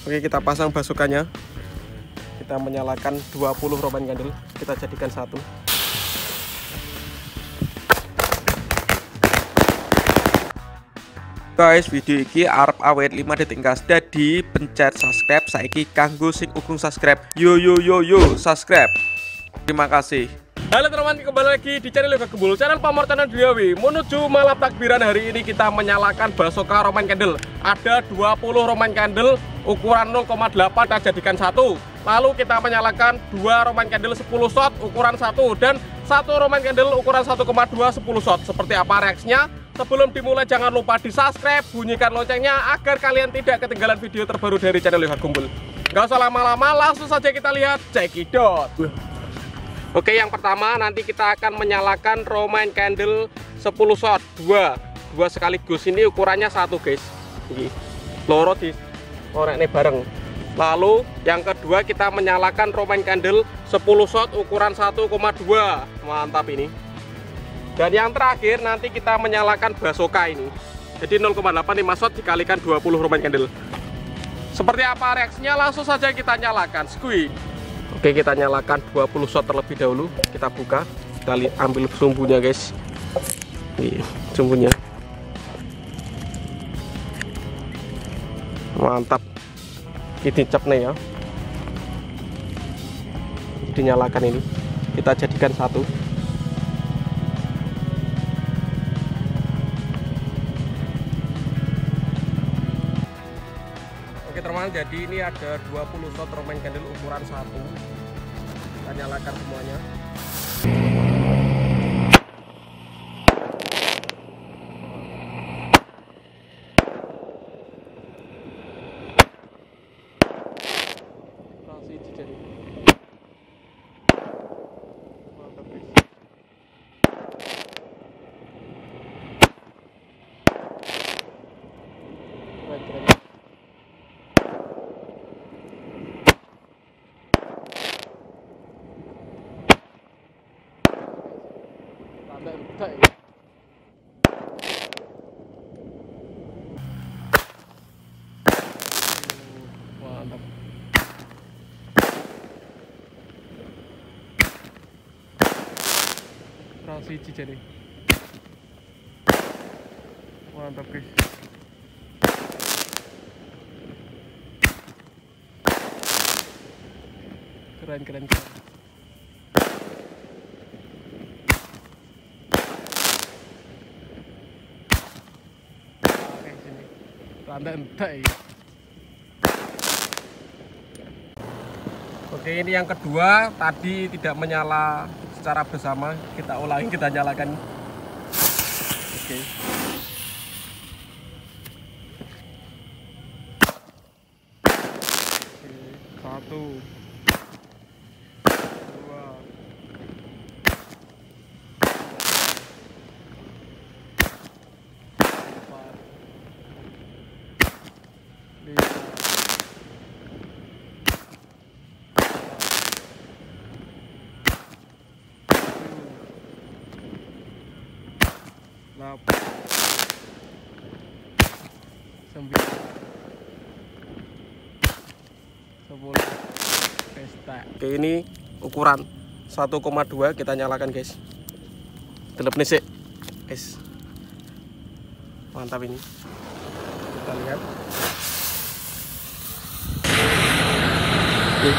Oke, kita pasang basokannya. Kita menyalakan 20 roman candle. Kita jadikan satu. Guys, video iki arep awet 5 detik gas. Dadi pencet subscribe saiki kanggo sing ugung subscribe. Yo subscribe. Terima kasih. Halo teman-teman, kembali lagi di channel Yoga Gembul, channel pamor channel Dwiawi. Menuju malam takbiran hari ini kita menyalakan basoka roman candle. Ada 20 roman candle ukuran 0,8 kita jadikan satu. Lalu kita menyalakan 2 roman candle 10 shot ukuran 1 dan 1 roman candle ukuran 1,2 10 shot. Seperti apa reaksinya? Sebelum dimulai jangan lupa di subscribe, bunyikan loncengnya agar kalian tidak ketinggalan video terbaru dari channel Yoga Gembul. Gak usah lama-lama, langsung saja kita lihat cekidot. Oke, yang pertama nanti kita akan menyalakan roman candle 10 shot, dua sekaligus. Ini ukurannya satu guys. Ini loro di orek ini bareng. Lalu yang kedua kita menyalakan roman candle 10 shot ukuran 1,2. Mantap ini. Dan yang terakhir nanti kita menyalakan basoka ini. Jadi 0,85 shot dikalikan 20 roman candle. Seperti apa reaksinya? Langsung saja kita nyalakan. Squeeze. Oke, kita nyalakan 20 shot terlebih dahulu. Kita buka, kita ambil sumbunya guys. Ini sumbunya. Mantap. Ini cap nih ya. Dinyalakan ini. Kita jadikan satu. Oke teman-teman, jadi ini ada 20 shot roman candle ukuran 1. Kita nyalakan semuanya. Mantap. Rasi jadi. Mantap guys. Keren. Oke, ini yang kedua tadi tidak menyala secara bersama, kita ulangi, kita nyalakan. Oke. Satu, dua, empat, 5, 8, 9, 10. Pesta. Oke, ini ukuran 1,2 kita nyalakan guys. Telepon sih guys. Mantap ini. Kita lihat. Oke.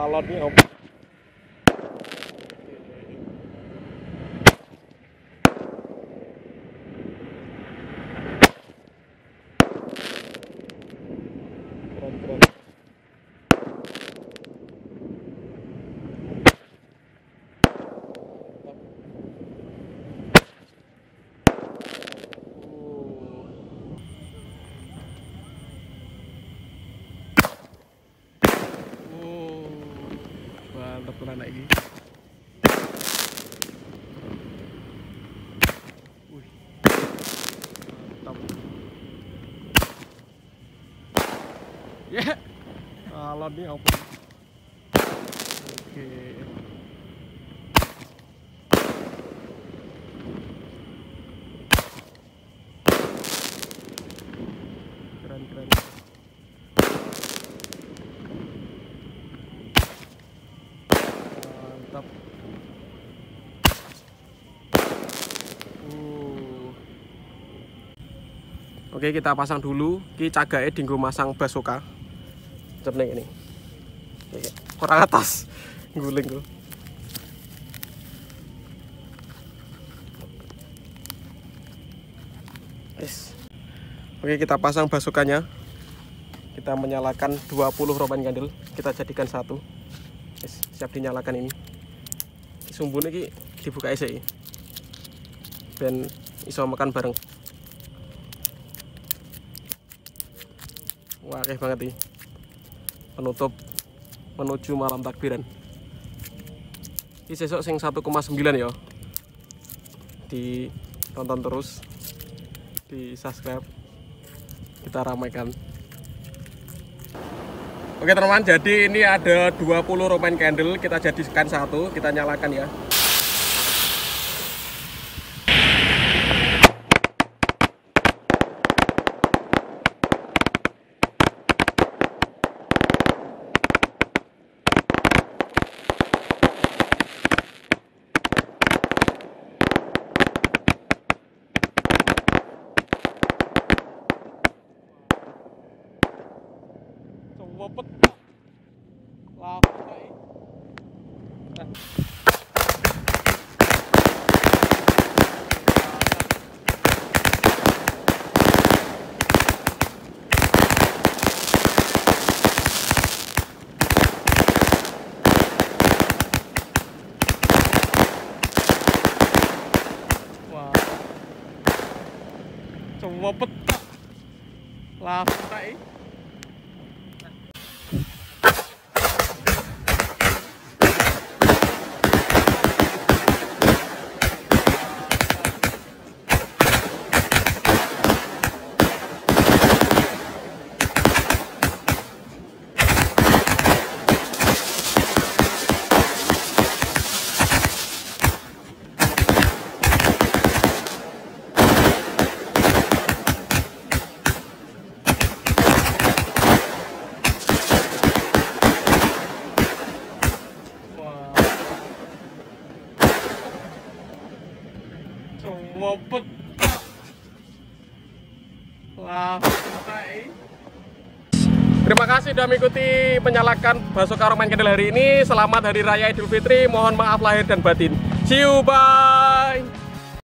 Alot nih om. Keren. Ya. Kalau nih apa? Oke. Keren. Mantap. Oke, kita pasang dulu. Ki cagake dinggo masang basoka. Cepet ini. Oke, kurang atas. Guling kok. Yes. Oke, kita pasang basokanya. Kita menyalakan 20 roman candle. Kita jadikan satu. Yes, siap dinyalakan ini. Sumbune iki dibuka isik. Ben iso makan bareng. Wah, keren banget nih. Penutup menuju malam takbiran. Ini sesok sing 1,9 ya. Ditonton terus, di subscribe, kita ramaikan. Oke teman-teman, jadi ini ada 20 roman candle, kita jadikan satu, kita nyalakan ya. Wopet lapai. Wah, wopet lapai. Wopet lapai. Terima kasih sudah mengikuti menyalakan basoka roman candle hari ini. Selamat Hari Raya Idul Fitri. Mohon maaf lahir dan batin. See you, bye.